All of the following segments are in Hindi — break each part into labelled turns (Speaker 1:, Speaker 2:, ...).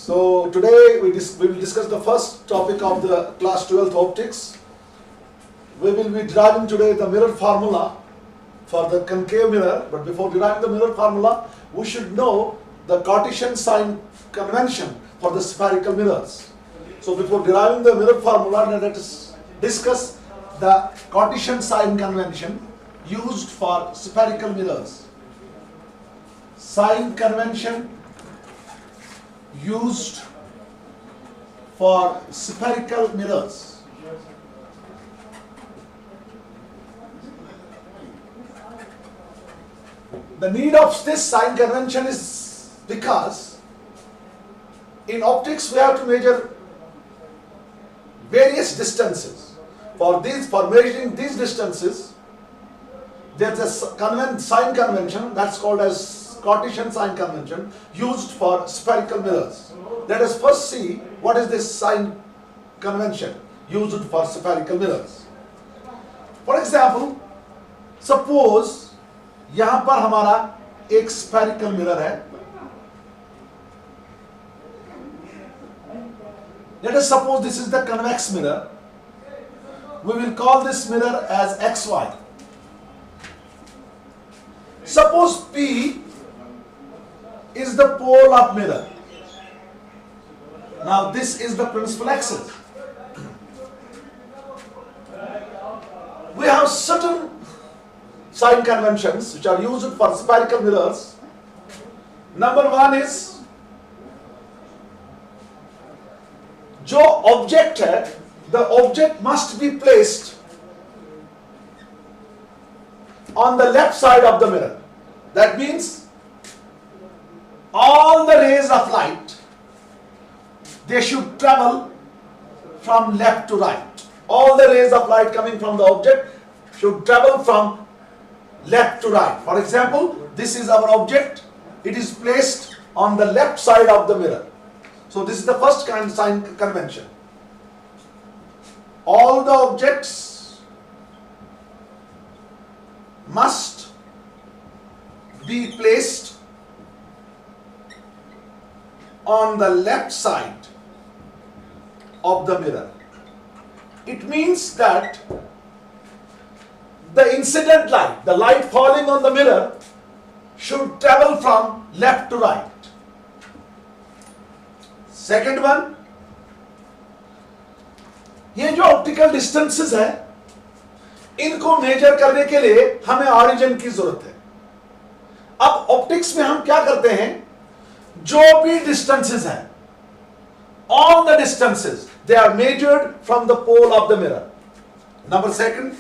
Speaker 1: So today we will discuss the first topic of the class 12th optics. We will be deriving today the mirror formula for the concave mirror, but before deriving the mirror formula, we should know the Cartesian sign convention for the spherical mirrors. So before deriving the mirror formula, let us discuss the Cartesian sign convention used for spherical mirrors. Sign convention used for spherical mirrors. The need of this sign convention is because in optics we have to measure various distances. For measuring these distances, there is a sign convention that's called as Cartesian sign convention used for spherical mirrors. Let us first see what is this sign convention used for spherical mirrors. For example, suppose यहां पर हमारा एक spherical mirror है. Let us suppose this is the convex mirror. We will call this mirror as XY. Suppose P is the pole of mirror. Now this is the principal axis. We have certain sign conventions which are used for spherical mirrors. Number one is जो object है, the object must be placed on the left side of the mirror. That means all the rays of light, they should travel from left to right. All the rays of light coming from the object should travel from left to right. For example, this is our object. It is placed on the left side of the mirror. So this is the first kind sign convention. All the objects must be placed on the left side of the mirror. It means that the incident light, the light falling on the mirror, should travel from left to right. Second one, ये जो ऑप्टिकल डिस्टेंसेस है, इनको मेजर करने के लिए हमें ऑरिजिन की जरूरत है. अब ऑप्टिक्स में हम क्या करते हैं, जो भी डिस्टेंसेस हैं, all the distances, they are measured from the pole of the mirror. Number second,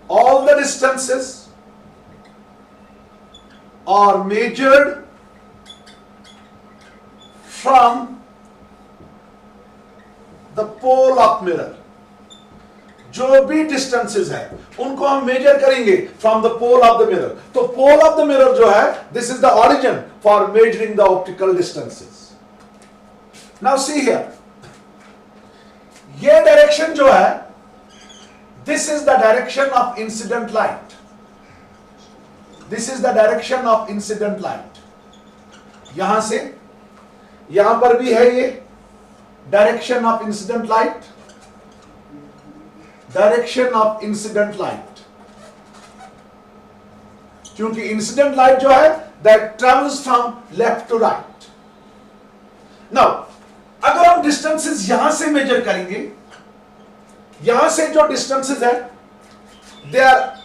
Speaker 1: all the distances are measured from the pole of mirror. जो भी distances हैं, उनको हम measure करेंगे from the pole of the mirror. तो pole of the mirror जो है, this is the origin for measuring the optical distances. Now see here, ये direction जो है, this is the direction of incident light. This is the direction of incident light. यहां से यहां पर भी है ये direction of incident light. Direction of incident light. क्योंकि incident light जो है, that travels from left to right. Now, अगर हम distances यहां से measure करेंगे, यहां से जो distances है, they are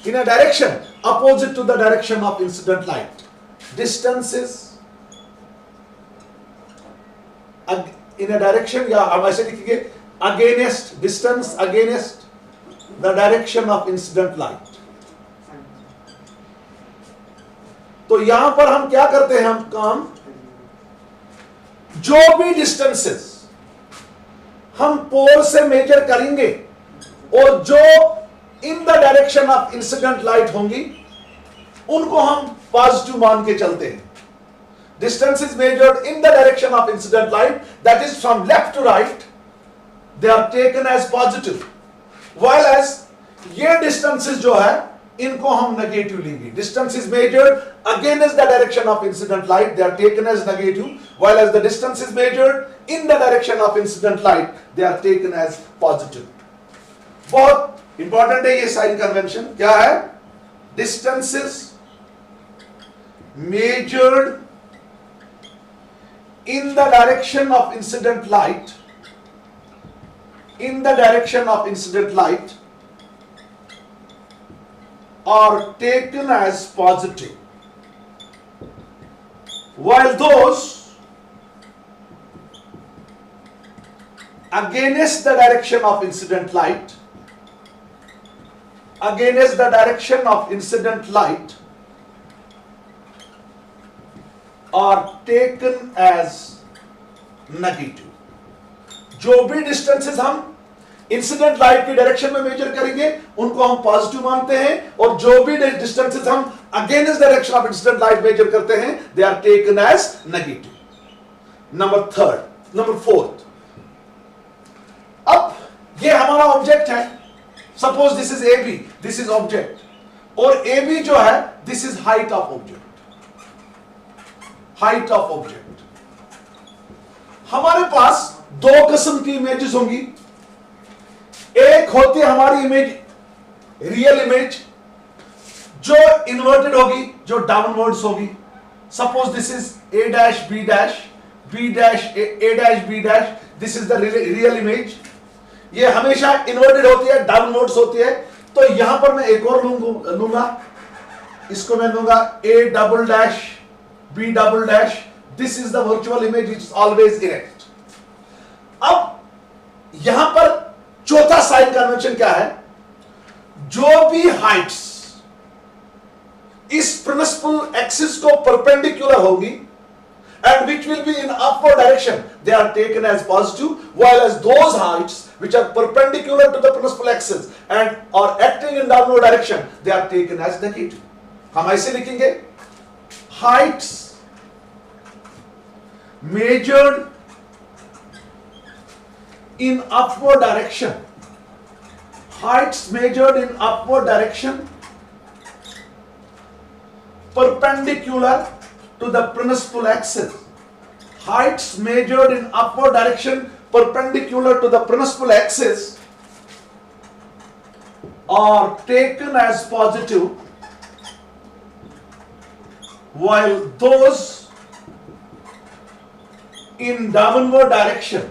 Speaker 1: in a direction opposite to the direction of incident light. Distances in a direction, या हम ऐसे लिखेंगे, against distance, against the direction of incident light. तो यहां पर हम क्या करते हैं, हम काम, जो भी distances हम पोल से मेजर करेंगे और जो इन the direction of incident light होंगी, उनको हम पॉजिटिव मान के चलते हैं. Distance is measured in the direction of incident light, that is from left to right, they are taken as positive. While as ये distances जो है, इनको हम नेगेटिव लेंगे. Distance is measured against the direction of incident light, they are taken as negative, while as the distance is measured in the direction of incident light, they are taken as positive. बहुत इंपॉर्टेंट है ये साइन कन्वेंशन. क्या है? Distances measured in the direction of incident light, in the direction of incident light are taken as positive, while those against the direction of incident light, against the direction of incident light are taken as negative. जो भी डिस्टेंसेस हम इंसिडेंट लाइट की डायरेक्शन में मेजर करेंगे उनको हम पॉजिटिव मानते हैं, और जो भी डिस्टेंसेस हम against direction of incident light measure करते हैं they are taken as negative. Number fourth, अब ये हमारा ऑब्जेक्ट है. Suppose this is A B, this is object, और ए बी जो है this is height of object. Height of object. हमारे पास दो किस्म की इमेजेस होंगी. एक होती है हमारी इमेज रियल इमेज जो इन्वर्टेड होगी, जो डाउनवर्ड्स होगी. Suppose this is A dash B dash, B dash A dash B dash, this is the real image. ये हमेशा इन्वर्टेड होती है, डाउनवर्ड्स होती है. तो यहां पर मैं एक और लूंगा, इसको मैं लूंगा A double dash B double dash. This is the virtual image it is always erect. अब यहां पर चौथा साइन कन्वेंशन क्या है? जो भी हाइट्स इस प्रिंसिपल एक्सिस को परपेंडिकुलर होगी and which will be in upward direction, they are taken as positive, while as those heights which are perpendicular to the principal axis and are acting in downward direction, they are taken as negative. हम ऐसे लिखेंगे, heights measured in upward direction, heights measured in upward direction perpendicular to the principal axis, heights measured in upward direction perpendicular to the principal axis are taken as positive, while those in downward direction,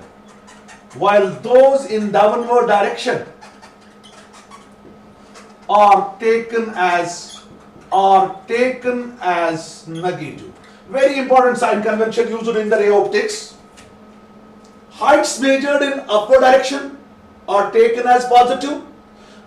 Speaker 1: are taken as negative. Very important sign convention used in the ray optics. Heights measured in upward direction are taken as positive,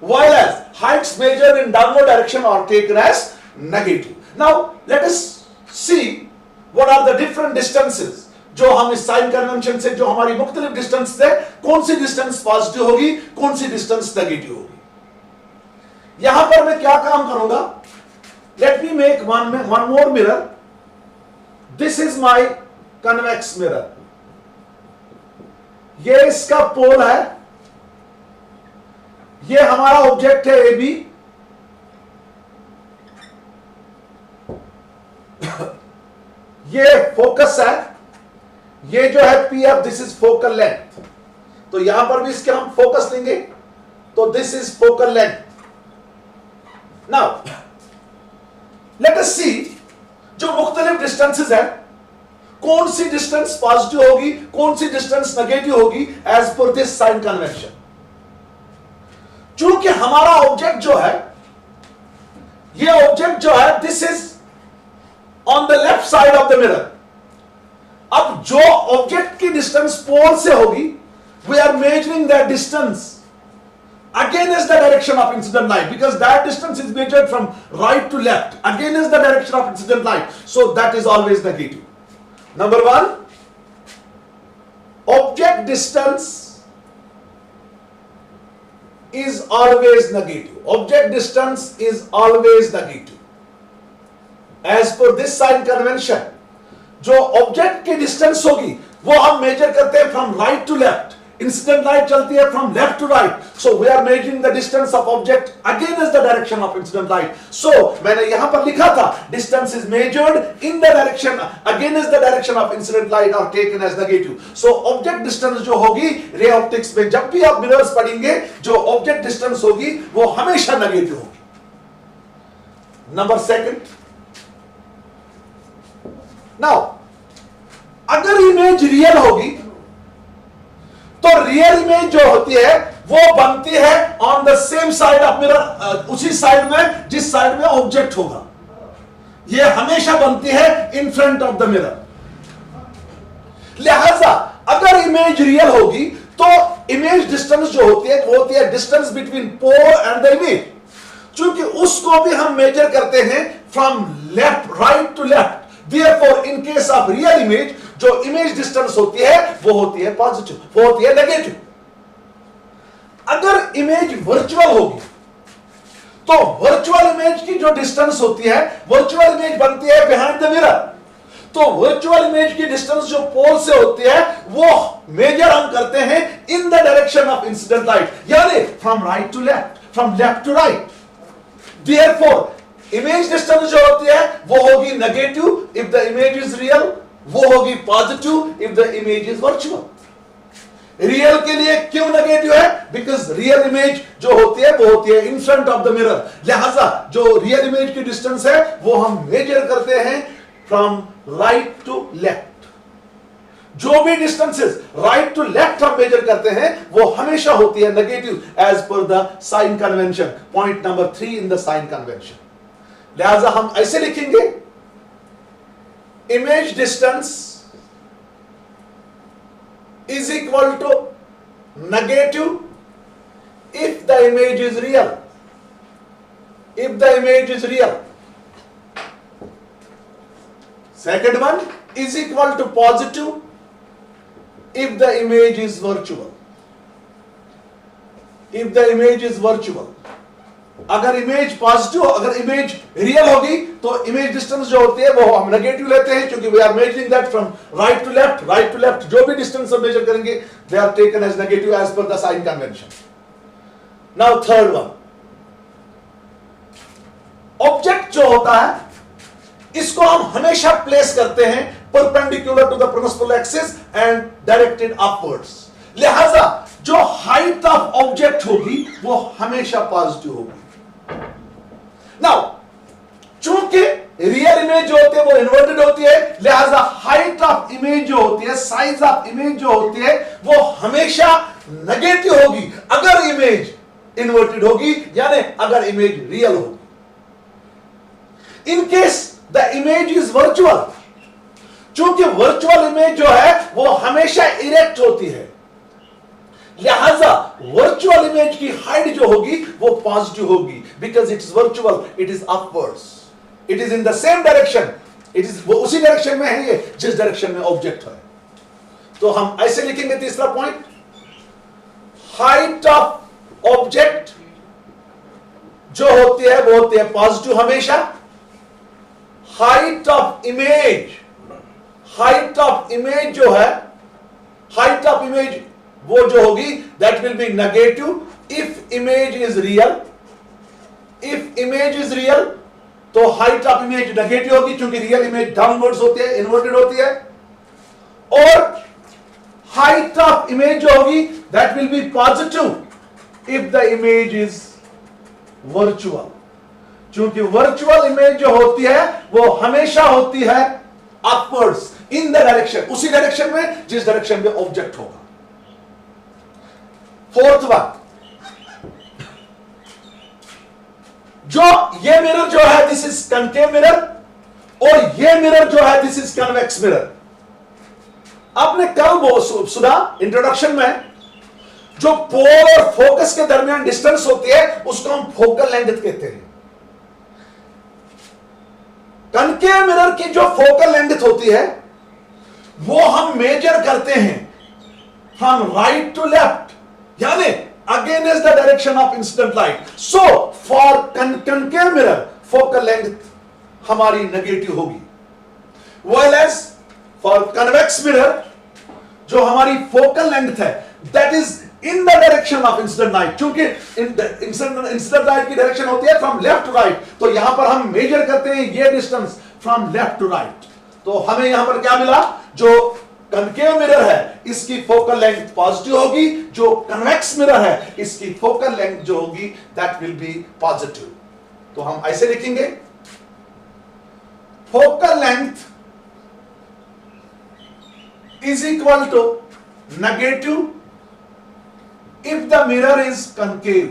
Speaker 1: while as heights measured in downward direction are taken as negative. Now let us see what are the different distances. जो हम इस साइन कन्वेंशन से जो हमारी मुख्तलिफ डिस्टेंस है, कौन सी डिस्टेंस पॉजिटिव होगी, कौन सी डिस्टेंस नेगेटिव होगी. यहां पर मैं क्या काम करूंगा? Let me make one more mirror. This is my convex mirror. ये इसका पोल है, ये हमारा ऑब्जेक्ट है ए बी. ये फोकस है, ये जो है P F, this is focal length. तो यहां पर भी इसके हम फोकस लेंगे, तो this is focal length. Now let us see जो मुख्तलिफ डिस्टेंसेस है, कौन सी डिस्टेंस पॉजिटिव होगी, कौन सी डिस्टेंस नेगेटिव होगी as per this sign convention. चूंकि हमारा ऑब्जेक्ट जो है, ये ऑब्जेक्ट जो है this is on the left side of the mirror. अब जो ऑब्जेक्ट की डिस्टेंस पोल से होगी, we are measuring that distance against the direction of incident light, because that distance is measured from right to left against the direction of incident light, so that is always negative. Number one, object distance is always negative. Object distance is always negative. As per this sign convention, जो ऑब्जेक्ट की डिस्टेंस होगी वो हम मेजर करते हैं from right to left. Incident light चलती है from left to right, so we are measuring the distance of object against the direction of incident light. So मैंने यहां पर लिखा था distance is measured in the direction against the direction of incident light और taken as negative. So object distance जो होगी रे ऑप्टिक्स में, जब भी आप मिरर्स पढ़ेंगे, जो ऑब्जेक्ट डिस्टेंस होगी वो हमेशा नेगेटिव होगी. नंबर सेकंड, नाउ अगर इमेज रियल होगी तो रियल इमेज जो होती है वो बनती है on the same side of mirror, उसी साइड में जिस साइड में ऑब्जेक्ट होगा. ये हमेशा बनती है in front of the mirror. लिहाजा अगर इमेज रियल होगी तो इमेज डिस्टेंस जो होती है वो होती है distance between pole and the image. चूंकि उसको भी हम मेजर करते हैं from left right to left, Therefore, in case of real image, जो इमेज डिस्टेंस होती है वो होती है पॉजिटिव, वो होती है नेगेटिव. अगर इमेज वर्चुअल होगी तो वर्चुअल इमेज की जो डिस्टेंस होती है, वर्चुअल इमेज बनती है बिहाइंड द मिरर. तो वर्चुअल इमेज की डिस्टेंस जो पोल से होती है वो मेजर हम करते हैं in the direction of incident light, यानी from right to left, from left to right. Therefore, image distance जो होती है वो होगी negative if the image is real, वो होगी positive if the image is virtual. Real के लिए क्यों नेगेटिव है? बिकॉज रियल इमेज जो होती है वो होती है in front of the mirror. लिहाजा जो रियल इमेज की डिस्टेंस है वो हम मेजर करते हैं फ्रॉम राइट टू लेफ्ट. जो भी डिस्टेंसेस राइट टू लेफ्ट हम मेजर करते हैं वो हमेशा होती है negative as per the sign convention. Point number 3 in the sign convention. लिहाजा हम ऐसे लिखेंगे, image distance is equal to negative if the image is real. If the image is real. Second one is equal to positive if the image is virtual. If the image is virtual. अगर इमेज पॉजिटिव, अगर इमेज रियल होगी तो इमेज डिस्टेंस जो होती है वो हम नेगेटिव लेते हैं, क्योंकि we are measuring that from right to left. Right to left जो भी डिस्टेंस हम मेजर करेंगे they are taken as negative as per the sign convention. Now third one, object जो होता है इसको हम हमेशा प्लेस करते हैं perpendicular to the principal axis and directed upwards. लिहाजा जो हाइट ऑफ ऑब्जेक्ट होगी वो हमेशा पॉजिटिव होगी. नाउ चूंकि रियल इमेज जो होती है वो इन्वर्टेड होती है, लिहाजा हाइट ऑफ इमेज जो होती है, साइज ऑफ इमेज जो होती है वो हमेशा नेगेटिव होगी अगर इमेज इन्वर्टेड होगी, यानी अगर इमेज रियल होगी. In case the image is virtual, चूंकि वर्चुअल इमेज जो है वो हमेशा इरेक्ट होती है, लिहाजा वर्चुअल इमेज की हाइट जो होगी वो पॉजिटिव होगी. Because it is virtual, it is upwards, it is in the same direction, it is वो उसी डायरेक्शन में है ये जिस डायरेक्शन में ऑब्जेक्ट है. तो हम ऐसे लिखेंगे तीसरा पॉइंट, हाइट ऑफ ऑब्जेक्ट जो होती है वो होती है पॉजिटिव हमेशा. Height of image, height of image जो है, हाइट ऑफ इमेज वो जो होगी that will B negative if image is real. If image is real तो हाइट ऑफ इमेज नेगेटिव होगी, क्योंकि रियल इमेज डाउनवर्ड्स होती है, इन्वर्टेड होती है. और हाइट ऑफ इमेज जो होगी that will B positive if the image is virtual, क्योंकि वर्चुअल इमेज जो होती है वो हमेशा होती है अपवर्ड्स इन द डायरेक्शन, उसी डायरेक्शन में जिस डायरेक्शन में ऑब्जेक्ट होगा. फोर्थ वन, जो ये मिरर जो है दिस इज कनकेव मिरर और ये मिरर जो है दिस इज कन्वेक्स मिरर. आपने कल सुना इंट्रोडक्शन में, जो पोल और फोकस के दरमियान डिस्टेंस होती है उसको हम फोकल लेंथ कहते हैं. कनकेव मिरर की जो फोकल लेंथ होती है वो हम मेजर करते हैं फ्रॉम राइट टू लेफ्ट, यानी against the direction of incident light. So for concave mirror focal length हमारी नेगेटिव होगी, whereas for convex mirror जो हमारी फोकल लेंथ है that is in the direction of incident light, क्योंकि इंसिडेंट लाइट की डायरेक्शन होती है फ्रॉम लेफ्ट टू राइट, तो यहां पर हम मेजर करते हैं ये distance from left to right. तो हमें यहां पर क्या मिला, जो कनकेव मिरर है इसकी फोकल लेंथ पॉजिटिव होगी, जो कन्वेक्स मिरर है इसकी फोकल लेंथ जो होगी दैट विल बी पॉजिटिव। तो हम ऐसे लिखेंगे, focal length is equal to negative if the mirror is concave.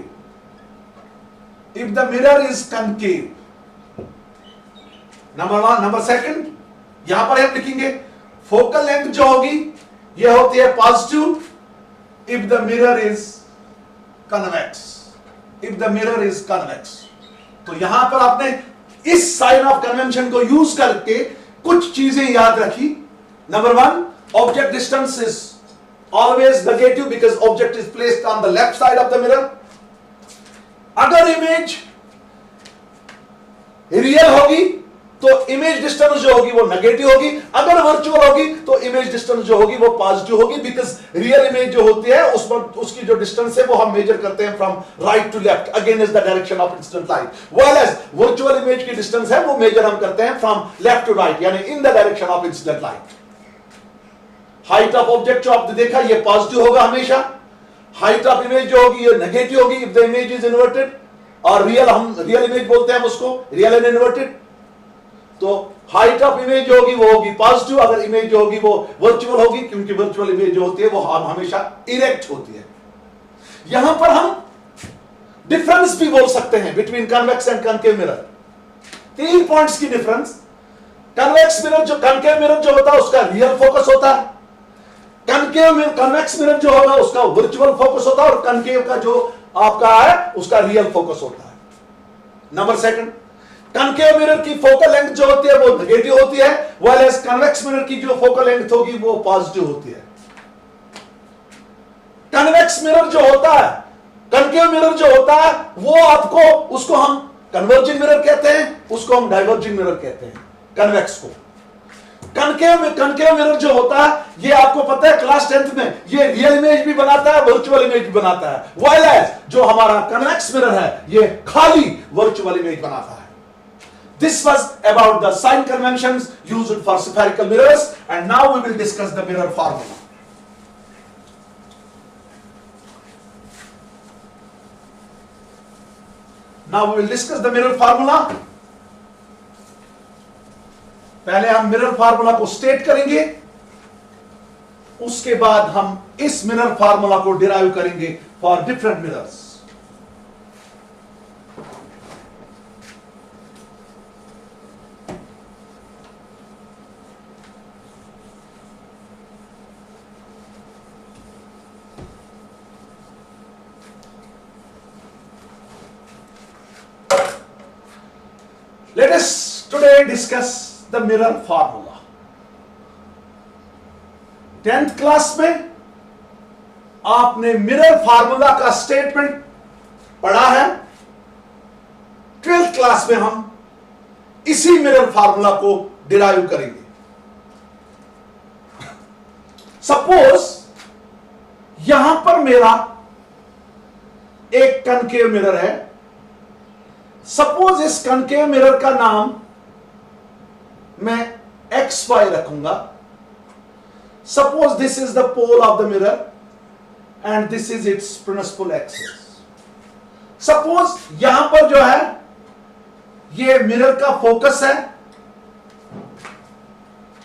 Speaker 1: If the mirror is concave. Number one. Number second, यहां पर हम लिखेंगे फोकल लेंथ जो होगी यह होती है positive if the mirror is convex. If the mirror is convex, तो यहां पर आपने इस साइन ऑफ कन्वेंशन को यूज करके कुछ चीजें याद रखी। Number one, object distance is always negative because object is placed on the left side of the mirror. अगर इमेज रियल होगी तो इमेज डिस्टेंस जो होगी वो नेगेटिव होगी, अगर वर्चुअल होगी तो इमेज डिस्टेंस जो होगी वो पॉजिटिव होगी, बिकॉज रियल इमेज जो होती है उस पर उसकी जो डिस्टेंस है वो हम मेजर करते हैं from right to left against the direction of incident light, whereas virtual image की डिस्टेंस है वो मेजर हम करते हैं फ्रॉम लेफ्ट टू राइट, यानी इन the direction of incident light. Height of object जो आपने देखा ये पॉजिटिव होगा हमेशा, हाइट ऑफ इमेज जो होगी ये नेगेटिव होगी if the image is inverted, और रियल हम रियल इमेज बोलते हैं उसको, रियल एंड इन्वर्टेड। तो हाइट ऑफ इमेज जो होगी वो होगी पॉजिटिव, अगर इमेज जो होगी वो वर्चुअल होगी, क्योंकि वर्चुअल इमेज जो होती है वो हमेशा इरेक्ट होती है। यहां पर हम डिफरेंस भी बोल सकते हैं between convex and concave mirror. 3 points की डिफरेंस। कन्वेक्स मिरर जो कनकेव मिरर जो होता है उसका रियल फोकस होता है, कन्वेक्स मिरर जो होगा उसका वर्चुअल फोकस होता है, और कनकेव का जो आपका है उसका रियल फोकस होता है। नंबर सेकंड, कनकेव मिरर की फोकल लेंथ जो होती है वो नेगेटिव होती है, व्हेयरएज कन्वेक्स मिरर की जो फोकल लेंथ होगी वो पॉजिटिव होती है। कन्वेक्स मिरर जो होता है, कनकेव मिरर जो होता है वो आपको, उसको हम कन्वर्जिंग मिरर कहते हैं, उसको हम डाइवर्जिंग मिरर कहते हैं, कन्वेक्स को। कनकेव मिरर जो होता है ये आपको पता है क्लास 10th में ये रियल इमेज भी बनाता है, वर्चुअल इमेज भी बनाता है, व्हाइल जो हमारा कन्वेक्स मिरर है ये खाली वर्चुअल इमेज बनाता है। This was about the sign conventions used for spherical mirrors, and now we will discuss the mirror formula. Now we will discuss the mirror formula. पहले हम मिरर फार्मूला को स्टेट करेंगे, उसके बाद हम इस मिरर फार्मूला को डिराइव करेंगे for different mirrors. Let us today discuss the mirror formula. 10th class में आपने मिरर फार्मूला का स्टेटमेंट पढ़ा है, 12th क्लास में हम इसी मिरर फार्मूला को डिराइव करेंगे। सपोज यहां पर मेरा एक कनकेव मिरर है, सपोज इस कनकेव मिरर का नाम मैं XY रखूंगा। Suppose this is the pole of the mirror and this is its principal axis. Suppose यहां पर जो है ये मिरर का फोकस है,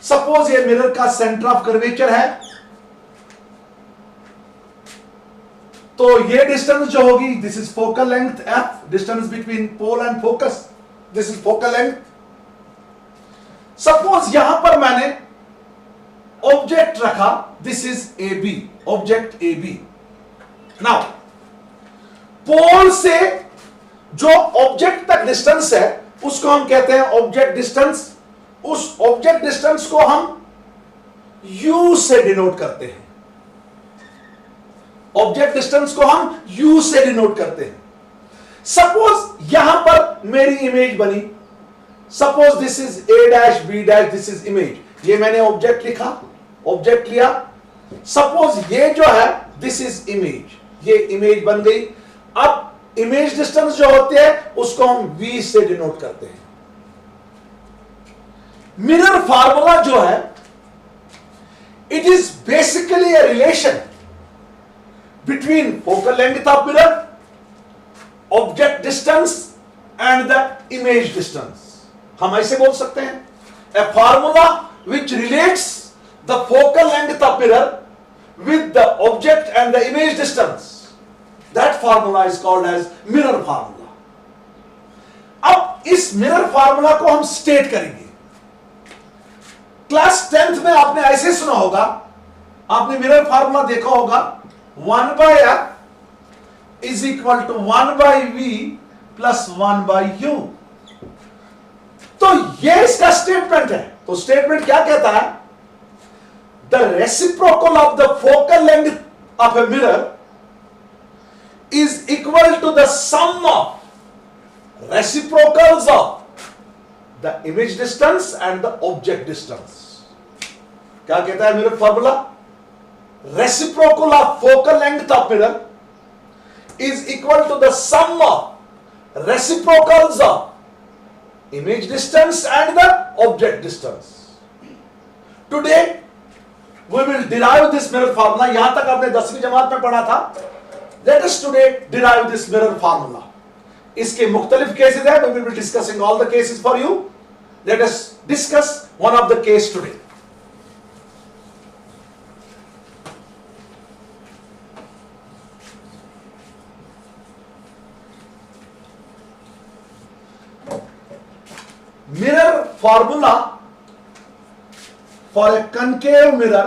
Speaker 1: सपोज ये मिरर का सेंटर ऑफ कर्वेचर है, तो ये डिस्टेंस जो होगी this is focal length F, distance between pole and focus, this is focal length. Suppose यहां पर मैंने ऑब्जेक्ट रखा, this is AB, object AB। Now pole से जो ऑब्जेक्ट तक डिस्टेंस है उसको हम कहते हैं ऑब्जेक्ट डिस्टेंस। उस ऑब्जेक्ट डिस्टेंस को हम U से डिनोट करते हैं, ऑब्जेक्ट डिस्टेंस को हम U से डिनोट करते हैं। सपोज यहां पर मेरी इमेज बनी, suppose this is A dash B dash, this is image. ये मैंने ऑब्जेक्ट लिखा, ऑब्जेक्ट लिया, सपोज ये जो है दिस इज इमेज, ये इमेज बन गई। अब इमेज डिस्टेंस जो होते हैं उसको हम v से डिनोट करते हैं। मिरर फार्मूला जो है it is basically a relation between focal length of mirror, object distance and the image distance. हम ऐसे बोल सकते हैं a formula which relates the focal length of mirror with the object and the image distance. That formula is called as mirror formula. अब इस mirror formula को हम state करेंगे। क्लास 10th में आपने ऐसे सुना होगा, आपने mirror formula देखा होगा, 1 by f is equal to 1 by v plus 1 by u। तो ये इसका स्टेटमेंट है। तो स्टेटमेंट क्या कहता है? The reciprocal of the focal length of a mirror is equal to the sum of reciprocals of the image distance and the object distance. क्या कहता है mirror formula? Reciprocal of focal length of mirror is equal to the sum of reciprocals of image distance and the object distance. Today we will derive this mirror formula. यहां तक आपने 10वीं जमात में पढ़ा था। Let us today derive this mirror formula. इसके मुख्तलिफ केसेस हैं। We will be discussing all the cases for you. Let us discuss one of the case today. Mirror formula for a concave mirror.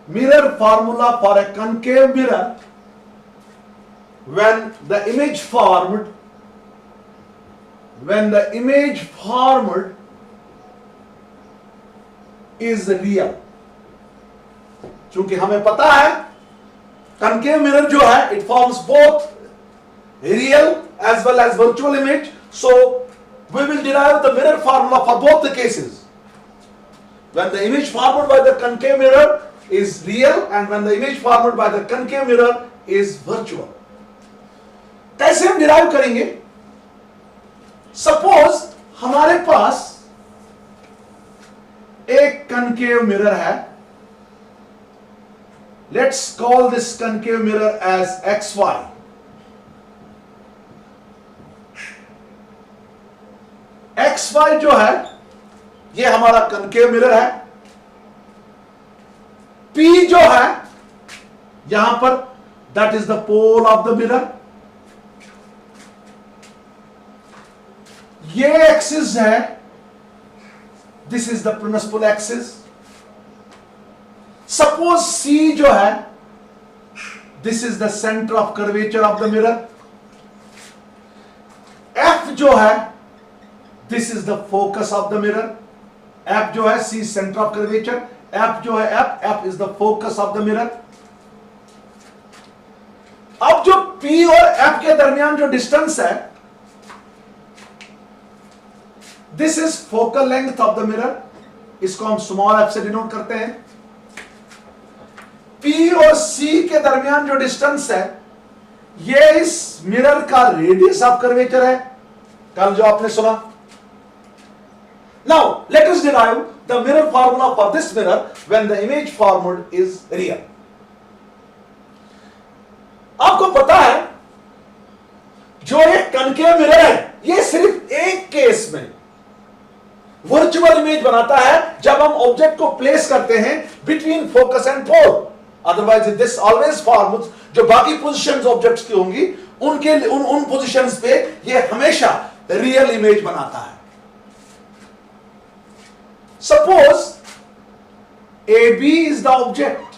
Speaker 1: Mirror formula for a concave mirror when the image formed is real. चूंकि हमें पता है concave mirror जो है it forms both real as well as virtual image, so we will derive the mirror formula for both the cases. When the image formed by the concave mirror is real and when the image formed by the concave mirror is virtual. कैसे हम derive करेंगे? Suppose हमारे पास एक concave mirror है। Let's call this concave mirror as XY. XY जो है ये हमारा कनकेव मिरर है। P जो है यहां पर that is the pole of the mirror। ये एक्सिस है, this is the principal axis। Suppose C जो है this is the center of curvature of the mirror। F जो है this is the focus of the mirror। F जो है C center of curvature, F जो है F is the focus of the mirror। अब जो P और F के दरमियान जो डिस्टेंस है this is focal length of the mirror, इसको हम small f से डिनोट करते हैं। P और C के दरमियान जो डिस्टेंस है ये इस मिरर का रेडियस ऑफ कर्वेचर है, कल जो आपने सुना। Now let us derive the mirror formula for this mirror when the image formed is real. आपको पता है जो एक कनकेव मिरर है ये सिर्फ एक केस में वर्चुअल इमेज बनाता है जब हम ऑब्जेक्ट को प्लेस करते हैं between focus and pole. Otherwise this always forms, जो बाकी पोजीशंस ऑब्जेक्ट्स की होंगी उनके उन पोजीशंस पे ये हमेशा रियल इमेज बनाता है। Suppose AB is the object।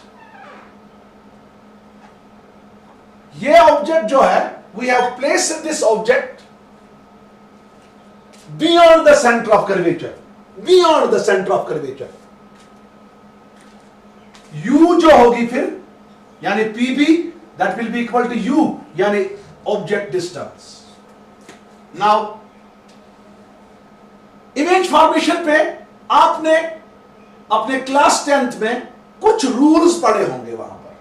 Speaker 1: ये ऑब्जेक्ट जो है we have placed this object beyond the center of curvature, beyond the center of curvature। U जो होगी फिर यानी PB that will be equal to U यानी object distance। Now image formation पे आपने अपने क्लास 10th में कुछ रूल्स पढ़े होंगे वहां पर।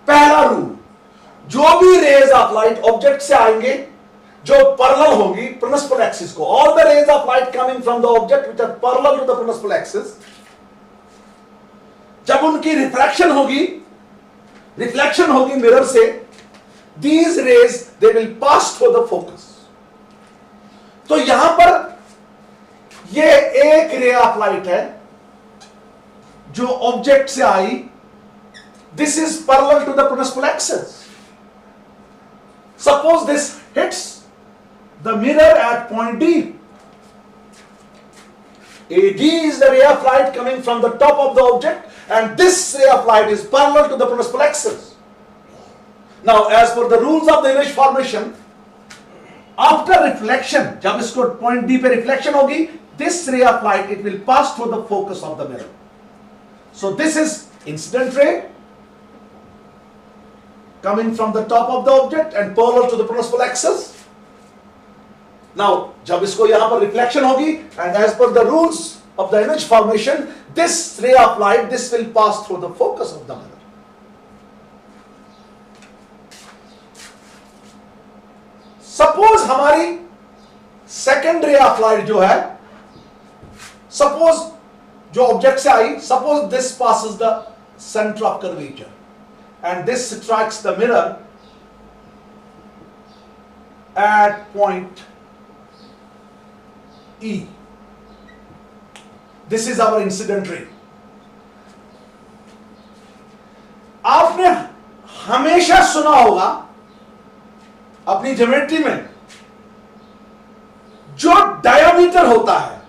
Speaker 1: पहला रूल, जो भी रेज ऑफ लाइट ऑब्जेक्ट से आएंगे जो पैरेलल होंगी प्रिंसिपल एक्सिस को, all the rays of light coming from the object which are parallel to the principal axis, जब उनकी रिफ्रैक्शन होगी मिरर से, these rays they will pass through the focus। तो यहां पर ये एक रे ऑफ लाइट है जो ऑब्जेक्ट से आई, this is parallel to the principal axis। Suppose this hits the mirror at point D। AD is the ray of light coming from the top of the object, and this ray of light is parallel to the principal axis। Now, as per the rules of the image formation, after reflection, जब इसको point D पे reflection होगी, this ray of light it will pass through the focus of the mirror। So this is incident ray coming from the top of the object and parallel to the principal axis। Now, जब इसको यहां पर reflection होगी, and as per the rules of the image formation, this ray of light this will pass through the focus of the mirror। Suppose हमारी सेकेंड रे ऑफ लाइट जो है, सपोज जो ऑब्जेक्ट से आई, suppose this passes the centre of curvature and this strikes the mirror at point E। This is our incident ray. आपने हमेशा सुना होगा अपनी ज्योमेट्री में, जो डायमीटर होता है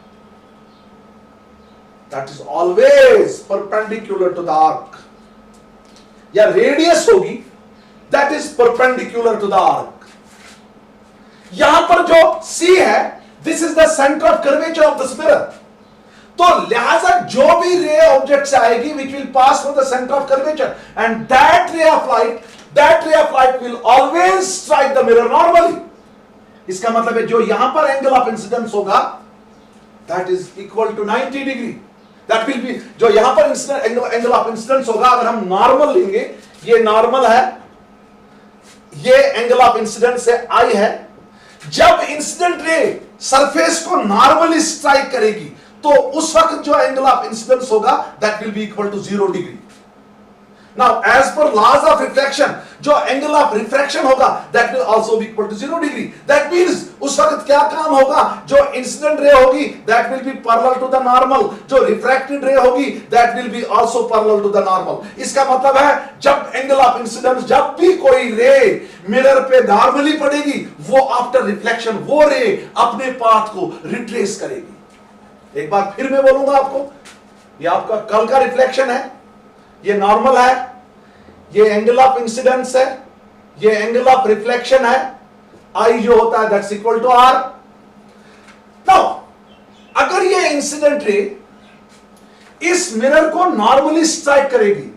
Speaker 1: that is always perpendicular to the arc, या रेडियस होगी that is perpendicular to the arc. यहां पर जो C है, this is the centre of curvature of this mirror. तो लिहाजा जो भी रे ऑब्जेक्ट से आएगी which will pass through the centre of curvature, and that ray of light will always strike the mirror normally. इसका मतलब है जो यहां पर एंगल ऑफ इंसिडेंस होगा that is equal to 90 degree. That will be, जो यहां पर एंगल ऑफ इंसिडेंस होगा, अगर हम नॉर्मल लेंगे, ये नॉर्मल है, ये एंगल ऑफ इंसिडेंस है I है। जब इंसिडेंट रे सरफेस को नॉर्मली स्ट्राइक करेगी तो उस वक्त जो एंगल ऑफ इंसिडेंस होगा that will be equal to 0 degree. Now as per laws of reflection, जो एंगल ऑफ रिफ्रैक्शन होगा that will also be equal to 0 degree. That means उस वक्त क्या काम होगा, जो इंसिडेंट रे होगी that will be parallel to the normal, जो रिफ्रैक्टेड रे होगी that will be also parallel to the normal. इसका मतलब है जब एंगल ऑफ इंसिडेंस, जब भी कोई रे मिरर पे नॉर्मली पड़ेगी, वो आफ्टर रिफ्लेक्शन वो रे अपने पाथ को रिट्रेस करेगी। एक बार फिर मैं बोलूंगा आपको, ये आपका कल का रिफ्लेक्शन है, ये नॉर्मल है, ये एंगल ऑफ इंसिडेंस है, ये एंगल ऑफ रिफ्लेक्शन है, I जो होता है that's equal to R। Now अगर ये इंसिडेंट रे इस मिरर को नॉर्मली स्ट्राइक करेगी,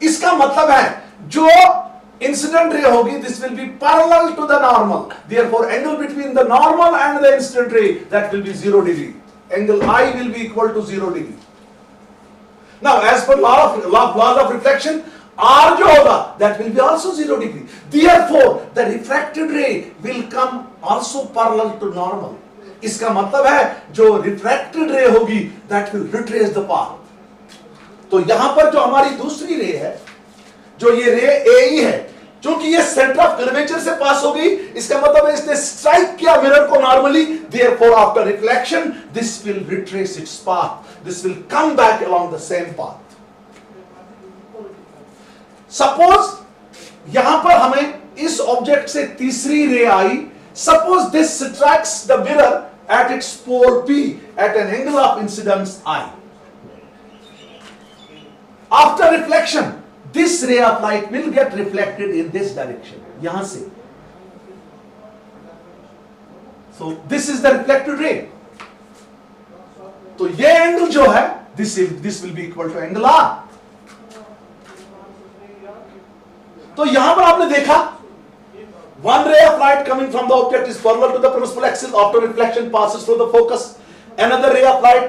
Speaker 1: इसका मतलब है जो इंसिडेंट रे होगी this will be parallel to the normal, therefore angle between the normal and the incident ray that will be 0 degree. Angle I will be equal to 0 degree. Now, as per laws of reflection, R जो होगा that will be also 0 degree. Therefore, the refracted ray will come also parallel to normal. इसका मतलब है जो refracted ray होगी that will retrace the path। तो यहां पर जो हमारी दूसरी रे है, जो ये रे AE है, क्योंकि ये सेंटर ऑफ कर्वेचर से पास होगी, इसका मतलब है इसने स्ट्राइक किया मिरर को normally, therefore after reflection this will retrace its path, this will come back along the same path. Suppose यहां पर हमें इस ऑब्जेक्ट से तीसरी रे आई, suppose this strikes the mirror at its pole P at an angle of incidence I। After reflection this ray of light will get reflected in this direction, यहां से। so this is the reflected ray। तो ये एंगल जो है this will be equal to angle R। तो यहां पर आपने देखा one ray of light coming from the object is parallel to the principal axis, after reflection passes through the focus। another ray of light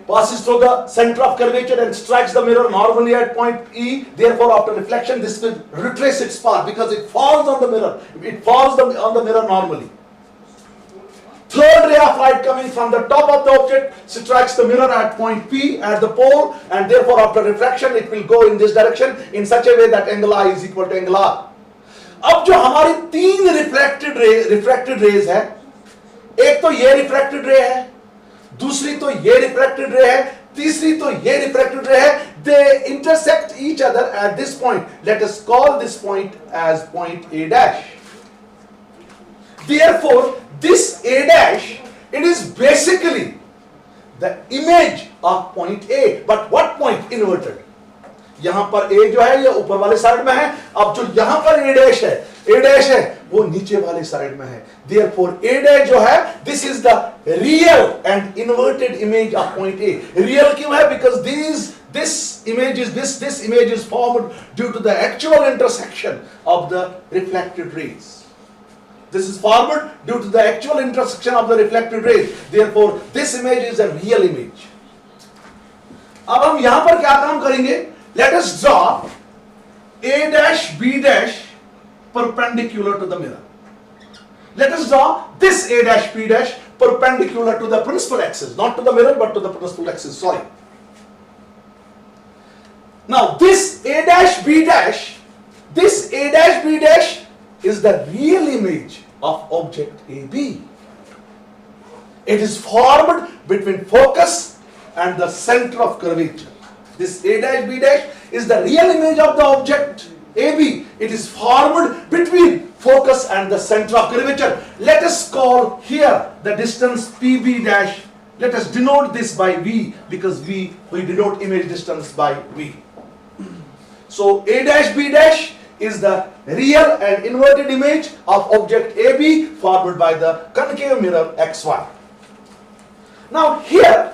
Speaker 1: passes through the center of curvature and strikes the mirror normally at point E. Therefore, after reflection, this will retrace its path because it falls on the mirror. It falls on the mirror normally. Third ray of light coming from the top of the object strikes the mirror at point P at the pole, and therefore after refraction it will go in this direction in such a way that angle I is equal to angle R. अब जो हमारी तीन रिफ्रैक्टेड रेज है, एक तो ये रिफ्रैक्टेड रे है, दूसरी तो ये रिफ्रैक्टेड रे है, तीसरी तो ये रिफ्रैक्टेड रे है. They intersect each other at this point. Let us call this point as point A dash. Therefore, this A dash, it is basically the image of point A. But what point? Inverted. यहां पर A जो है ये ऊपर वाले साइड में है. अब जो यहां पर A dash है वो नीचे वाले साइड में है. Therefore, A dash जो है, this is the real and inverted image of point A. Real क्यों है? Because this image is formed due to the actual intersection of the reflected rays. This is formed due to the actual intersection of the reflected rays. Therefore, this image is a real image. अब हम यहां पर क्या काम करेंगे? Let us draw A dash B dash perpendicular to the mirror. Let us draw this A dash B dash perpendicular to the principal axis, not to the mirror but to the principal axis. Sorry. Now this A dash B dash is the real image of object AB. It is formed between focus and the center of curvature. This A dash B dash is the real image of the object AB. It is formed between focus and the center of curvature. Let us call here the distance PB dash. Let us denote this by V, because we denote image distance by V. So A dash B dash is the real and inverted image of object AB formed by the concave mirror XY. Now here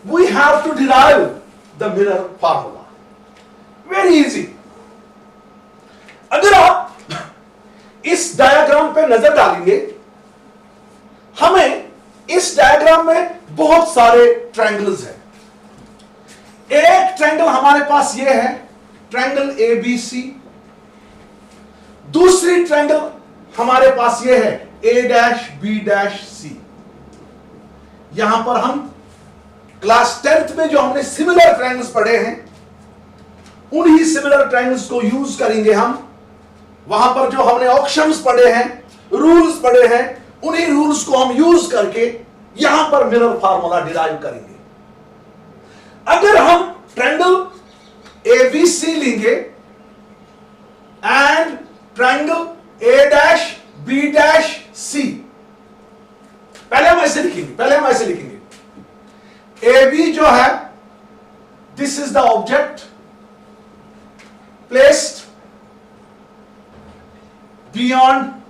Speaker 1: we have to derive the mirror formula. Very easy. अगर आप इस डायग्राम पे नजर डालेंगे, हमें इस डायग्राम में बहुत सारे ट्रायंगल्स हैं. एक ट्रायंगल हमारे पास ये है, ट्रायंगल ABC. दूसरी ट्रायंगल हमारे पास ये है A dash B dash C. यहां पर हम क्लास 10th में जो हमने सिमिलर ट्रायंगल्स पढ़े हैं, उन्हीं सिमिलर ट्रायंगल्स को यूज करेंगे हम. वहां पर जो हमने ऑप्शंस पढ़े हैं, रूल्स पढ़े हैं, उन्हीं रूल्स को हम यूज करके यहां पर मिरर फार्मूला डिराइव करेंगे. अगर हम ट्रायंगल ABC लेंगे and triangle A dash B dash C, पहले हम ऐसे लिखेंगे. AB जो है, this is the object placed beyond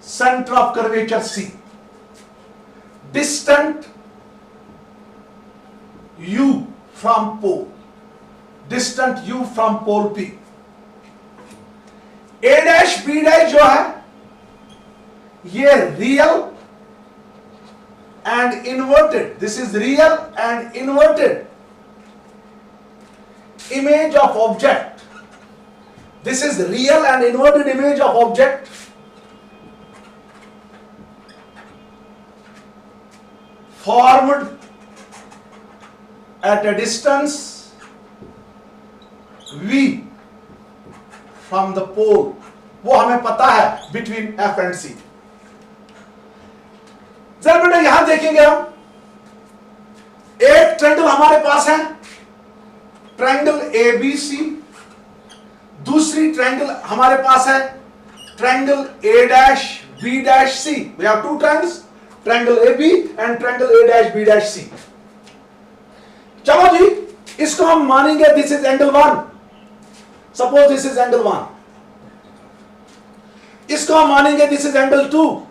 Speaker 1: center of curvature C, distant U from pole P. A dash B dash जो है, ये real and inverted, this is real and inverted image of object. This is real and inverted image of object formed at a distance V from the pole. वो हमें पता है, between F and C. जरा बेटा यहां देखेंगे हम, एक ट्रायंगल हमारे पास है, ट्रायंगल ABC. दूसरी ट्रायंगल हमारे पास है, triangle A dash B dash C. We have two triangles, triangle AB and triangle A dash B dash C. चलो जी, इसको हम मानेंगे this is angle 1. Suppose this is angle 1. इसको हम मानेंगे this is angle 2.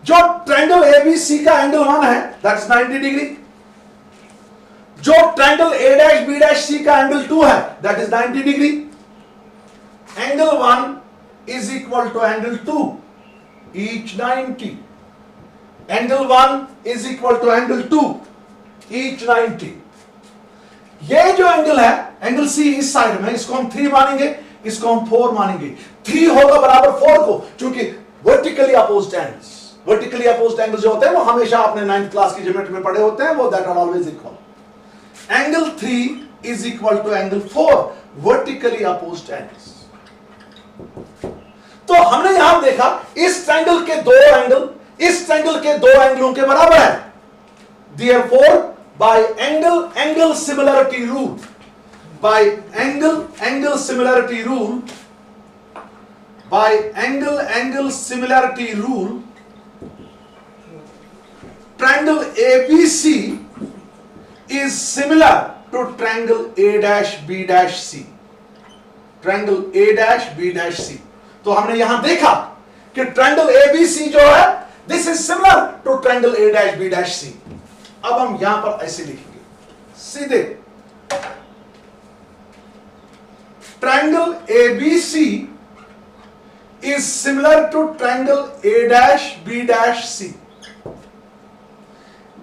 Speaker 1: जो ट्रायंगल ABC का एंगल 1 है, दैट्स 90 डिग्री. जो triangle A dash B dash C का एंगल 2 है, that is 90 degree. Angle 1 is equal to angle 2, each 90. Angle 1 is equal to angle 2, each 90। ये जो एंगल है एंगल सी इस साइड में, इसको हम 3 मानेंगे, इसको हम 4 मानेंगे। 3 होगा बराबर 4 को, क्योंकि vertically opposed angles, vertically opposed angles जो होते हैं वो हमेशा आपने 9th क्लास की ज्योमेट्री में पढ़े होते हैं, वो that are always equal. Angle 3 is equal to angle 4, vertically opposed angles. तो हमने यहां देखा इस ट्रायंगल के दो एंगल इस ट्रायंगल के दो एंगलों के बराबर है। Therefore, by angle similarity rule, by angle similarity rule, by angle similarity rule, triangle ABC is similar to triangle A dash B dash C. Triangle A dash B dash C. तो हमने यहां देखा कि ट्रायंगल ABC जो है this is similar to triangle A dash B dash C. अब हम यहां पर ऐसे लिखेंगे सीधे, triangle ABC is similar to triangle A dash B dash C.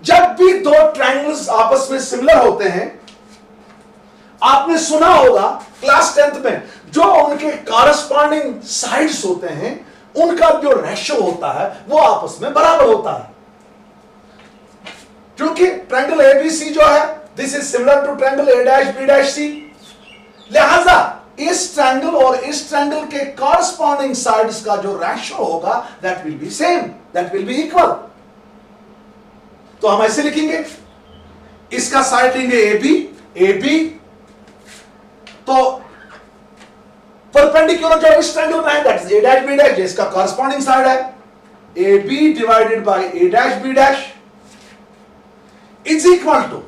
Speaker 1: जब भी दो ट्रायंगल्स आपस में सिमिलर होते हैं, आपने सुना होगा क्लास 10th में, जो उनके कॉरस्पॉन्डिंग साइड्स होते हैं उनका जो रेशो होता है वो आपस में बराबर होता है। क्योंकि ट्रायंगल ABC जो है this is similar to triangle A dash B dash C, लिहाजा इस ट्रायंगल और इस ट्रायंगल के कॉरस्पॉन्डिंग साइड्स का जो रेशो होगा that will B same, that will be equal. तो हम ऐसे लिखेंगे, इसका साइड लेंगे AB, तो परपेंडिकुलर जो इस ट्रायंगल में है that is A dash B dash, जिसका कॉरस्पॉन्डिंग साइड है AB divided by A dash B dash is equal to,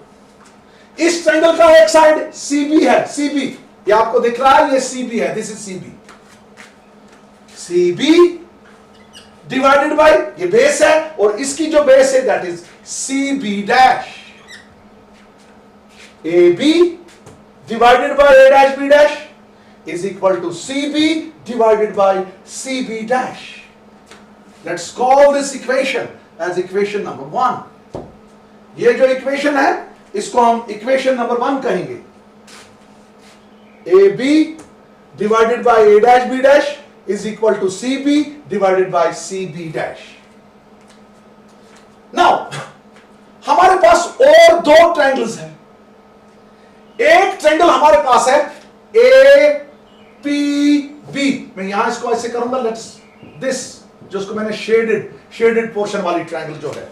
Speaker 1: इस ट्रायंगल का एक साइड CB है, CB ये आपको दिख रहा है, ये CB है, this is CB divided by ये बेस है और इसकी जो बेस है that is CB dash, AB divided by A dash B dash is equal to CB divided by CB dash. Let's call this equation as equation number 1. ये जो इक्वेशन है इसको हम इक्वेशन नंबर 1 कहेंगे। AB divided by A dash B dash is equal to CB divided by CB dash. Now, हमारे पास और दो ट्रायंगल्स हैं। एक ट्रायंगल हमारे पास है APB, मैं यहां इसको ऐसे करूंगा, लेट्स दिस जो उसको मैंने शेडेड पोर्शन वाली ट्रायंगल जो है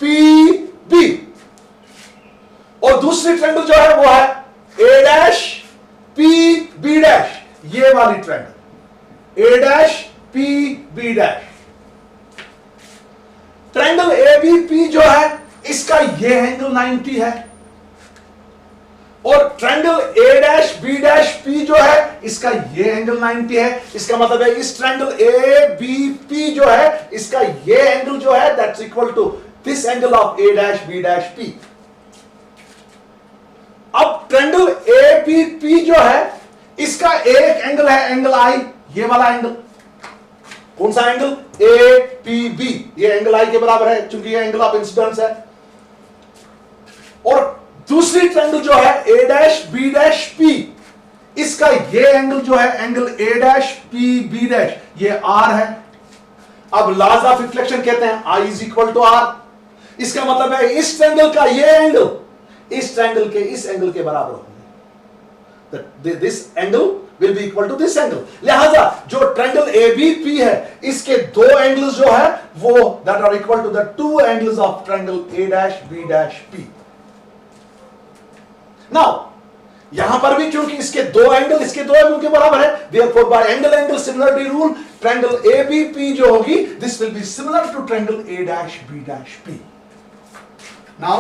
Speaker 1: APB, और दूसरी ट्रायंगल जो है वो है A dash PB dash, ये वाली triangle A dash PB dash। Triangle ABP जो है इसका ये एंगल 90 है और triangle A dash B dash P जो है इसका ये एंगल 90 है। इसका मतलब है इस ट्रायंगल ABP जो है इसका ये एंगल जो है that's equal to this angle of A dash B dash P। अब ट्रायंगल ABP जो है इसका एक एंगल है एंगल I, ये वाला एंगल, कौन सा एंगल APB, ये एंगल I के बराबर है क्योंकि ये एंगल ऑफ इंसिडेंस है। और दूसरी ट्रायंगल जो है A dash B dash P, इसका ये एंगल जो है angle A dash PB dash, ये R है। अब लॉज ऑफ रिफ्लेक्शन कहते हैं I is equal to R। इसका मतलब है इस ट्रायंगल का ये एंगल इस ट्रायंगल के इस एंगल के बराबर होगा, this angle will be equal to this angle। लिहाजा जो ट्रायंगल ABP है इसके दो एंगल्स जो है वो that are equal to the two angles of triangle A dash B dash P। Now यहां पर भी क्योंकि इसके दो एंगल के बराबर है, therefore by angle similarity rule triangle ABP जो होगी this will be similar to triangle A dash B dash P। Now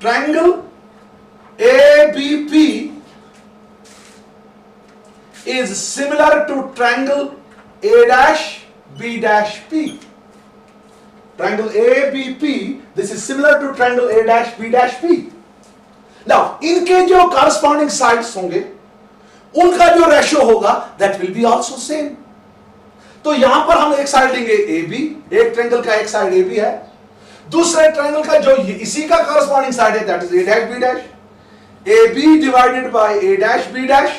Speaker 1: triangle ABP is similar to triangle A dash B dash P। Triangle ABP, this is similar to triangle A dash B dash P। Now, इनके जो corresponding sides होंगे, उनका जो रेशियो होगा that will be also same। तो यहां पर हम एक साइड लेंगे ए बी, एक ट्रायंगल का एक साइड ए बी है, दूसरे ट्रायंगल का जो इसी का कॉरस्पॉन्डिंग साइड है that is A dash B dash, A B divided by A dash B dash,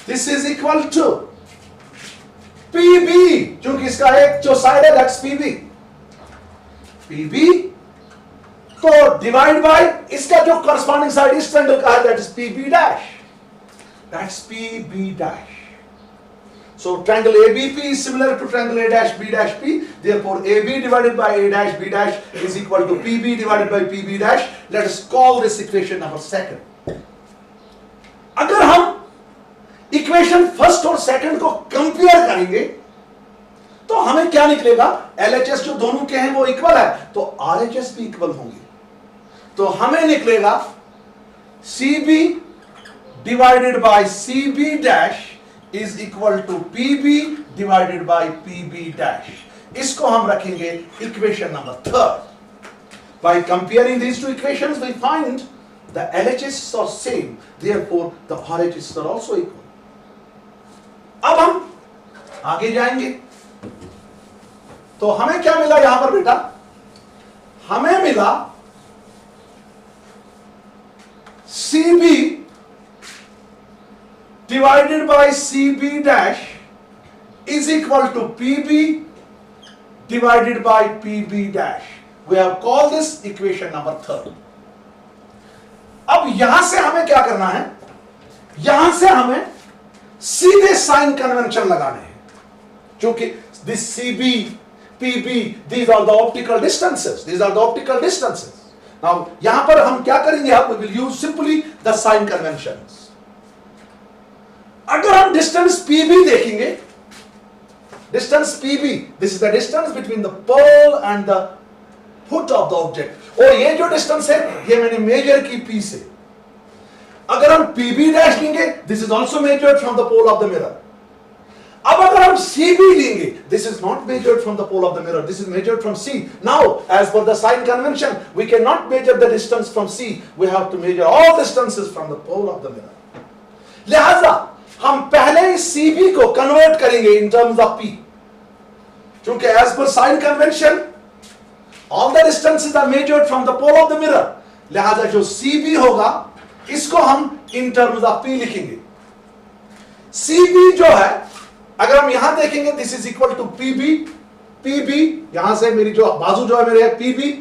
Speaker 1: this is equal to P B, क्योंकि इसका एक जो साइड है that's P B, P B तो डिवाइड बाय इसका जो कॉरस्पॉन्डिंग साइड इस ट्रायंगल का है that is P B dash, that's P B dash. So triangle ABP is similar to triangle A dash B dash P. Therefore, AB divided by A dash B dash is equal to PB divided by PB dash. Let us call this equation number second. अगर हम इक्वेशन फर्स्ट और सेकंड को कंपेयर करेंगे तो हमें क्या निकलेगा? LHS जो दोनों के हैं वो इक्वल है, तो RHS भी इक्वल होंगे. तो हमें निकलेगा CB divided by CB dash is equal to PB divided by PB dash. इसको हम रखेंगे equation number third. By comparing these two equations, we find the LHS are same. Therefore, the RHS are also equal. अब हम आगे जाएंगे. तो हमें क्या मिला यहां पर बेटा? हमें मिला CB divided by CB dash is equal to PB divided by PB dash. We have called this equation number third. अब यहां से हमें क्या करना है? यहां से हमें सीधे साइन कन्वेंशन लगाने हैं, क्योंकि this CB, PB, these are the optical distances. These are the optical distances. Now यहां पर हम क्या करेंगे? अब we will use simply the sign conventions. अगर हम डिस्टेंस PB देखेंगे, distance PB, this is the distance between the pole and the foot of the object, और ये जो डिस्टेंस है ये मैंने मेजर की P से. अगर हम PB डैश लेंगे, this is also measured from the pole of the mirror. अब अगर हम CB लेंगे, this is not measured from the pole of the mirror, this is measured from C. Now as per the sign convention we can not measure the distance from C, we have to measure all distances from the pole of the mirror. लिहाजा हम पहले इस CB को कन्वर्ट करेंगे इन टर्म्स ऑफ P, क्योंकि as per sign convention all the distances are measured from the pole of the mirror. लिहाजा जो CB होगा इसको हम इन टर्म्स ऑफ P लिखेंगे. CB जो है अगर हम यहां देखेंगे this is equal to PB, PB यहां से मेरी जो बाजू जो है मेरे है PB,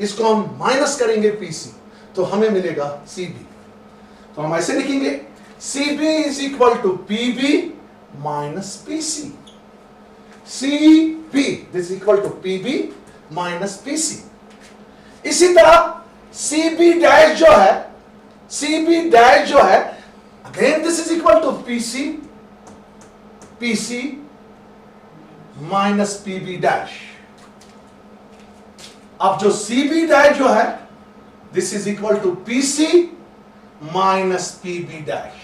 Speaker 1: इसको हम माइनस करेंगे PC, तो हमें मिलेगा CB. तो हम ऐसे लिखेंगे CB is equal to PB minus PC. CB this is equal to PB minus PC. इसी तरह CB dash जो है, CB dash जो है, again this is equal to PC, PC minus PB dash. अब जो CB dash जो है, this is equal to PC minus PB dash.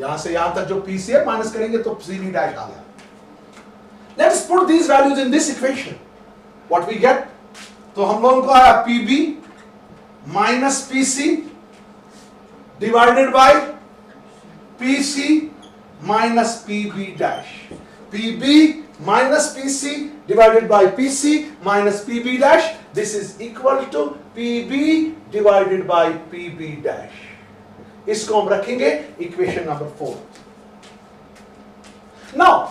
Speaker 1: यहां से यहां तक जो PC है माइनस करेंगे तो CB dash आ गया. Let's put these values in this equation. What we get? तो हम लोगों को आया PB minus PC divided by PC minus PB dash. PB minus PC divided by PC minus PB dash. This is equal to PB divided by PB dash. इसको हम रखेंगे equation number 4. Now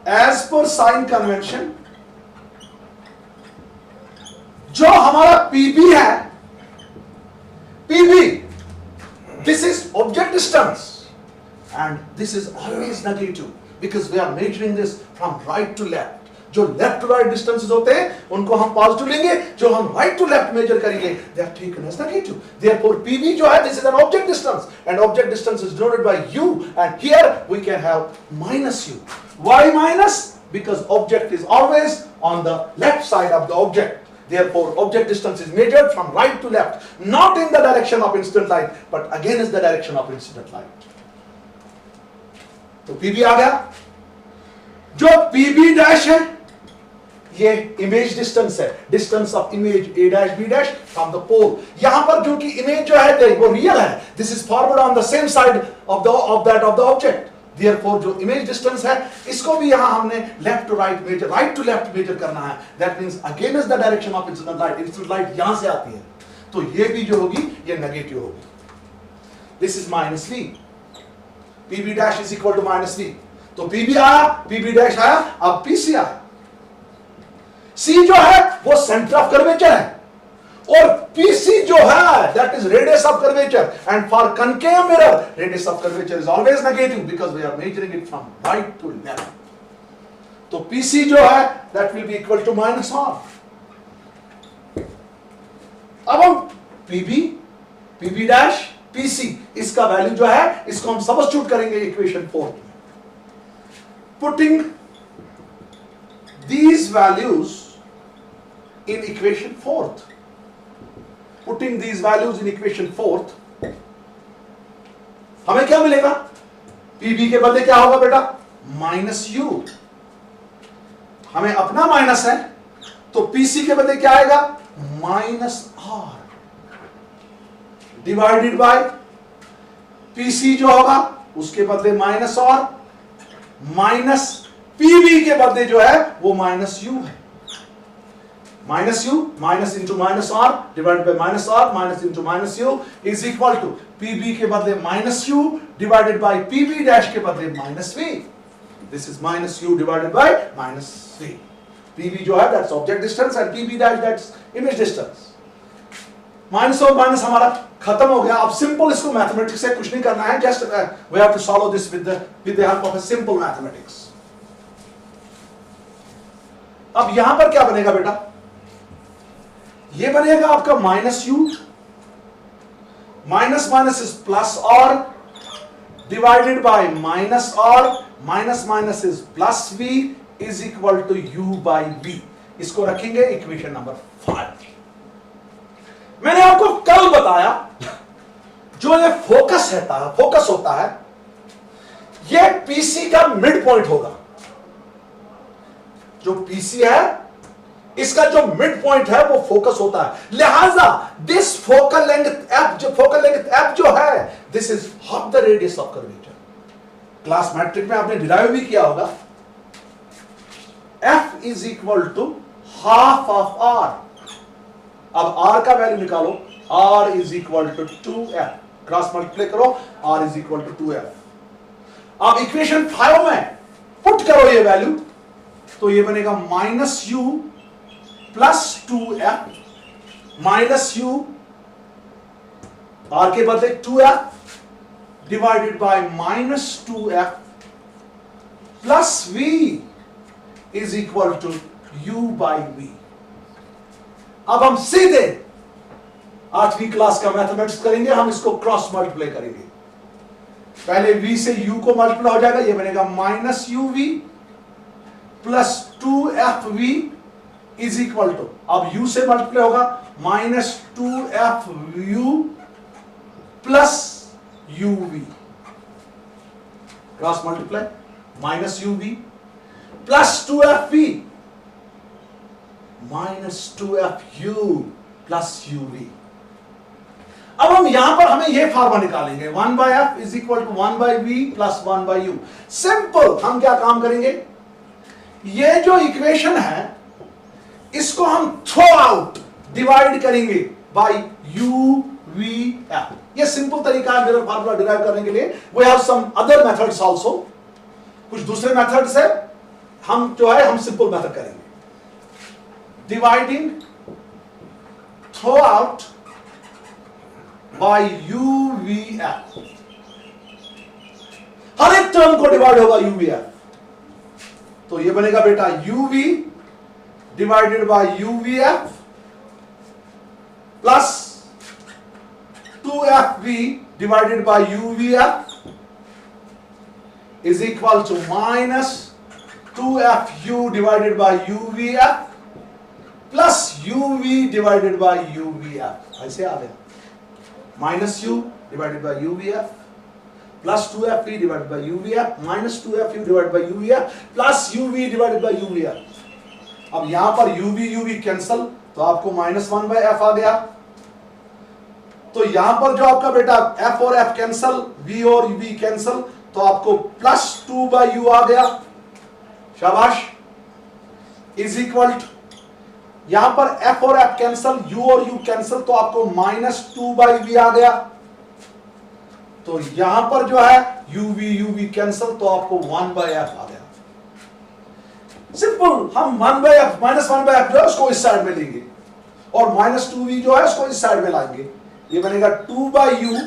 Speaker 1: as per sign convention जो हमारा PB है, PB this is object distance and this is always negative because we are measuring this from right to left. जो लेफ्ट टू राइट डिस्टेंसेस होते हैं उनको हम पॉजिटिव लेंगे, जो हम राइट टू लेफ्ट मेजर करेंगे they are taken as negative. Therefore PB जो है this is an object distance and object distance is denoted by u and here we can have minus u. Why minus? Because object is always on the left side of the object. Therefore object distance is measured from right to left, not in the direction of incident light but against the direction of incident light. तो PB आ गया. जो PB डैश है ये इमेज डिस्टेंस है, distance of image A dash B dash from the pole. यहां पर जो कि इमेज जो है वो रियल है, this is forward on the same side of that of the object. Therefore जो इमेज डिस्टेंस है इसको भी यहां हमने left to right measure, right to left measure करना है. That means against the direction of incident light. Incident light यहां से आती है तो ये भी जो होगी ये नेगेटिव होगी. This is minus v. pb dash is equal to minus v. तो pb आया, pb डैश आया, अब pc आया. c जो है वो सेंटर ऑफ कर्वेचर है और PC जो है that is radius of curvature, and for concave mirror radius of curvature is always negative because we are measuring it from right to left. तो PC जो है that will be equal to minus r. अब हम PB dash PC इसका वैल्यू जो है इसको हम सब्स्टिट्यूट करेंगे इक्वेशन 4 में. Putting these values in equation 4th. Putting these values in equation 4th, हमें क्या मिलेगा? PB के बदले क्या होगा बेटा? Minus U. हमें अपना माइनस है तो PC के बदले क्या आएगा? Minus R divided by PC जो होगा उसके बदले माइनस R, माइनस PB के बदले जो है वो माइनस U है. Minus u, minus into minus r divided by minus r minus into minus u is equal to pb के बदले minus u divided by pb dash के बदले minus v. This is minus u divided by minus v. pb जो है that's object distance and pb dash that's image distance. Minus और माइनस हमारा खत्म हो गया. अब सिंपल इसको मैथमेटिक्स से कुछ नहीं करना है, just we have to solve this with the help of a simple mathematics. अब यहां पर क्या बनेगा बेटा? ये बनेगा आपका minus U, minus minus is plus और डिवाइडेड बाय माइनस और, minus minus is plus V is equal to U by V. इसको रखेंगे इक्वेशन नंबर 5. मैंने आपको कल बताया जो ये फोकस होता है ये पीसी का मिड पॉइंट होगा. जो पीसी है इसका जो मिड पॉइंट है वो फोकस होता है. लिहाजा दिस फोकल लेंथ f जो है this is half the radius of curvature. Class matric में आपने डिराइव भी किया होगा. f is equal to half of r. अब r का वैल्यू निकालो. r is equal to 2f. Cross multiply करो. r is equal to 2f. अब इक्वेशन 5 में पुट करो ये वैल्यू तो ये बनेगा minus U plus 2f minus U, r के बदले 2f divided by minus 2f plus v is equal to u by v. अब हम सीधे 8वीं क्लास का मैथमेटिक्स करेंगे. हम इसको क्रॉस मल्टीप्लाई करेंगे. पहले v से u को मल्टीप्लाई हो जाएगा. ये बनेगा minus uv plus 2fv is equal to, अब u से मल्टीप्लाई होगा minus 2fu plus uv. Cross multiply minus uv plus 2fv minus 2fu plus uv. अब हम यहां पर हमें यह फार्मूला निकालेंगे 1 by f is equal to 1 by v plus 1 by u. Simple. हम क्या काम करेंगे? ये जो इक्वेशन है इसको हम थ्रो आउट डिवाइड करेंगे बाय u v f. ये सिंपल तरीका है मिरर फार्मूला डिराइव करने के लिए. We have some other methods also. कुछ दूसरे मेथड्स है. हम जो है हम सिंपल मेथड करेंगे. Dividing throughout by u v f. हर एक टर्म को डिवाइड होगा u v f. तो ये बनेगा बेटा u v divided by UVF plus 2FV divided by UVF is equal to minus 2FU divided by UVF plus UV divided by UVF. ऐसे आ गया minus U divided by UVF plus 2FV divided by UVF minus 2FU divided by UVF plus UV divided by UVF. अब यहां पर UV कैंसल तो आपको माइनस 1 बाय f आ गया. तो यहां पर जो आपका बेटा f और f कैंसल, v और v कैंसल तो आपको प्लस 2/u आ गया, शाबाश, इज इक्वल टू, यहां पर f और f कैंसल, u और u कैंसल, तो आपको -2/v आ गया। तो यहां पर जो है uv कैंसल, तो आपको 1/f आ गया। सिंपल, हम 1/f -1/f जो है उसको इस साइड में लेंगे और -2v जो है उसको इस साइड में लाएंगे। ये बनेगा 2/u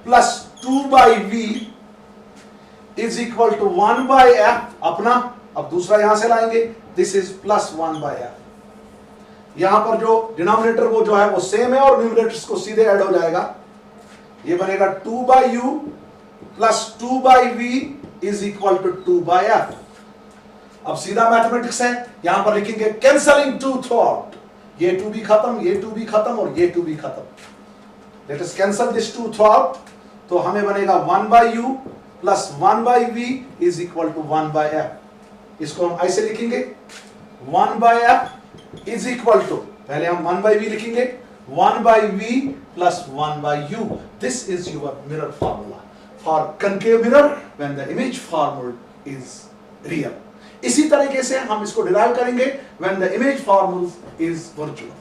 Speaker 1: plus 2/v is equal to 1/f अपना, अब दूसरा यहां से लाएंगे, दिस इज प्लस 1/f। यहां पर जो डिनोमिनेटर वो जो है वो सेम है और न्यूमरेटर्स को सीधे ऐड हो जाएगा। ये बनेगा 2/u plus 2/v is equal to 2/f। अब सीधा मैथमेटिक्स है, यहां पर लिखेंगे कैंसलिंग 2 थ्रू आउट, ये 2 भी खत्म, ये 2 भी खत्म और ये 2 भी खत्म। Let us cancel this 2 through out, तो हमें बनेगा 1/u plus 1/v is equal to 1/f। इसको हम ऐसे लिखेंगे 1/f इज इक्वल टू, पहले हम 1/v लिखेंगे, 1/v plus 1/u। This is your mirror formula for concave mirror when the image फॉर्मूल is real. इसी तरीके से हम इसको डिराइव करेंगे when the image फॉर्मूल is virtual.